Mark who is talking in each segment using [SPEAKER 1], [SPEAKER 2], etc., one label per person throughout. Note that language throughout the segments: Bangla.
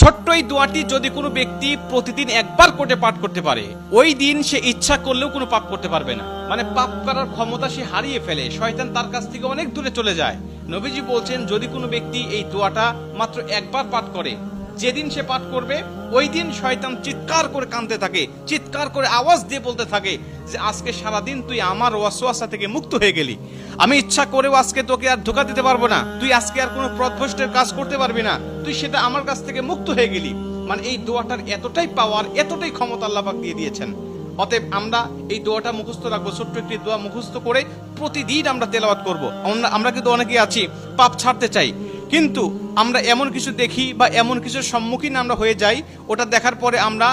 [SPEAKER 1] ছোট্ট এই দোয়াটি যদি কোনো ব্যক্তি প্রতিদিন একবার করে পাঠ করতে পারে, ওই দিন সে ইচ্ছা করলেও কোনো পাপ করতে পারবে না। মানে পাপ করার ক্ষমতা সে হারিয়ে ফেলে, শয়তান তার কাছ থেকে অনেক দূরে চলে যায়। নবীজি বলছেন, যদি কোনো ব্যক্তি এই দোয়াটা মাত্র একবার পাঠ করে, যেদিন সে পাঠ করবে ওই দিন শয়তান চিৎকার করে কাঁদতে থাকে, চিৎকার করে আওয়াজ দিয়ে বলতে থাকে যে আজকে সারাদিন তুই আমার ওয়াসওয়াসা থেকে মুক্ত হয়ে গেলি, আমি ইচ্ছা করেও আজকে তোকে আর ধোঁকা দিতে পারবো না, তুই আজকে আর কোনো পথভ্রষ্টের কাজ করতে পারবি না, তুই সেটা আমার কাছ থেকে মুক্ত হয়ে গেলি। মানে এই দোয়াটার এতটাই পাওয়ার, এতটাই ক্ষমতা আল্লাহ পাক দিয়ে দিয়েছেন। অতএব আমরা এই দোয়াটা মুখস্থ রাখবো, ছোট্ট একটি দোয়া মুখস্থ করে প্রতিদিন আমরা তেলাওয়াত করব। আমরা কিন্তু অনেকেই আছি পাপ ছাড়তে চাই, কিন্তু আমরা এমন কিছু দেখি বা এমন কিছুর সম্মুখীন আমরা হয়ে যাই, ওটা দেখার পরে আমরা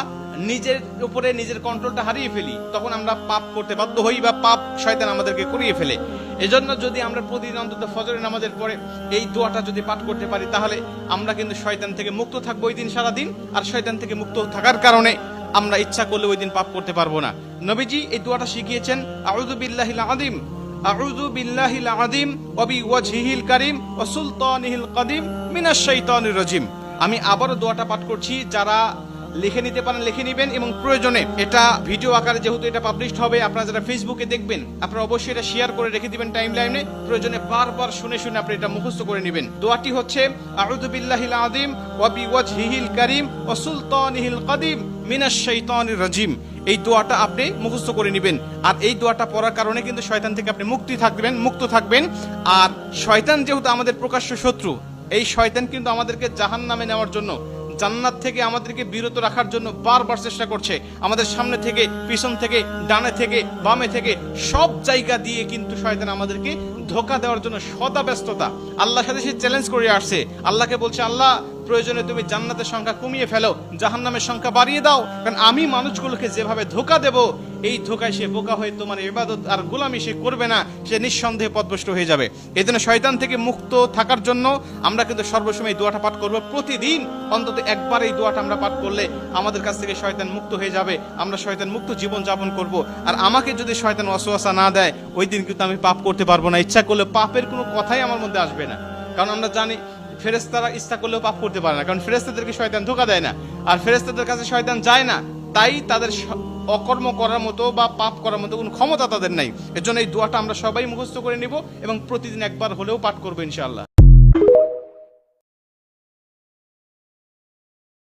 [SPEAKER 1] নিজের উপরে নিজের কন্ট্রোলটা হারিয়ে ফেলি, তখন আমরা পাপ করতে বাধ্য হই বা পাপ শয়তান আমাদেরকে করিয়ে ফেলে। এজন্য যদি আমরা প্রতিদিন অন্তত ফজরের নামাজের পরে এই দোয়াটা যদি পাঠ করতে পারি, তাহলে আমরা কিন্তু শয়তান থেকে মুক্ত থাকবো ওই দিন সারাদিন। আর শয়তান থেকে মুক্ত থাকার কারণে আমরা ইচ্ছা করলে ওই দিন পাপ করতে পারবো না। নবীজি এই দোয়াটা শিখিয়েছেন, আউযু বিল্লাহিল আযীম, আউযু বিল্লাহিল আযীম ওয়া বিওয়াজহিল কারীম ওয়া সুলতানিহিল কাদিম মিনাশ শাইতানির রাজিম। আমি আবারও দোয়াটা পাঠ করছি, যারা লিখে নিতে পারেন লিখে নেবেন, এবং প্রয়োজনে এটা ভিডিও আকারে যেহেতু এটা পাবলিশড হবে, আপনারা যারা ফেসবুকে দেখবেন আপনারা অবশ্যই এটা শেয়ার করে রেখে দিবেন টাইম লাইনে, প্রয়োজনে বারবার শুনে শুনে আপনি এটা মুখস্থ করে নেবেন। দোয়াটি হচ্ছে, আউযু বিল্লাহিল আযীম ওয়া বিওয়াজহিল কারীম ওয়া সুলতানিহিল কাদিম মিনাশ শাইতানির রাজিম। এই দোয়াটা আপনি মুখস্থ করে নেবেন, আর এই দোয়াটা পড়ার কারণে কিন্তু শয়তান থেকে আপনি মুক্ত থাকবেন। আর শয়তান যেহেতু আমাদের প্রকাশ্য শত্রু, এই শয়তান কিন্তু আমাদেরকে জাহান্নামে নেওয়ার জন্য, জান্নাত থেকে আমাদেরকে বিরত রাখার জন্য বারবার চেষ্টা করছে। আমাদের সামনে থেকে, পিছন থেকে, ডানে থেকে, বামে থেকে, সব জায়গা দিয়ে কিন্তু শয়তান আমাদেরকে ধোঁকা দেওয়ার জন্য সদা ব্যস্ততা। আল্লাহর সাথে সে চ্যালেঞ্জ করে আসছে, আল্লাহকে বলছে, আল্লাহ প্রয়োজনে তুমি জান্নাতের সংখ্যা কমিয়ে ফেলো, জাহান্নামের সংখ্যা বাড়িয়ে দাও, কারণ আমি মানুষগুলোকে যেভাবে ধোঁকা দেব, এই ধোঁকায় সে বোকা হয়ে তোমার ইবাদত আর গোলামি সে করবে না, সে নিঃসন্দেহে পথভ্রষ্ট হয়ে যাবে। এই জন্য শয়তান থেকে মুক্ত থাকার জন্য আমরা কিন্তু সর্বসময় এই দোয়াটা পাঠ করবো। প্রতিদিন অন্তত একবার এই দোয়াটা আমরা পাঠ করলে আমাদের কাছ থেকে শয়তান মুক্ত হয়ে যাবে, আমরা শয়তান মুক্ত জীবন যাপন করব। আর আমাকে যদি শয়তান ওয়াসওয়াসা না দেয়, ওই দিন কিন্তু আমি পাপ করতে পারবো না, ইচ্ছা করলে পাপের কোনো কথাই আমার মধ্যে আসবে না। কারণ আমরা জানি ফেরেশতারা ইচ্ছা করলেও পাপ করতে পারে না, কারণ ফেরেশতাদেরকে শয়তান ধোঁকা দেয় না, আর ফেরেশতাদের কাছে শয়তান যায় না, তাই তাদের অকর্ম করার মতো বা পাপ করার মতো কোনো ক্ষমতা তাদের নাই। এর জন্য এই দোয়াটা আমরা সবাই মুখস্থ করে নিব এবং প্রতিদিন একবার হলেও পাঠ করবো ইনশাআল্লাহ।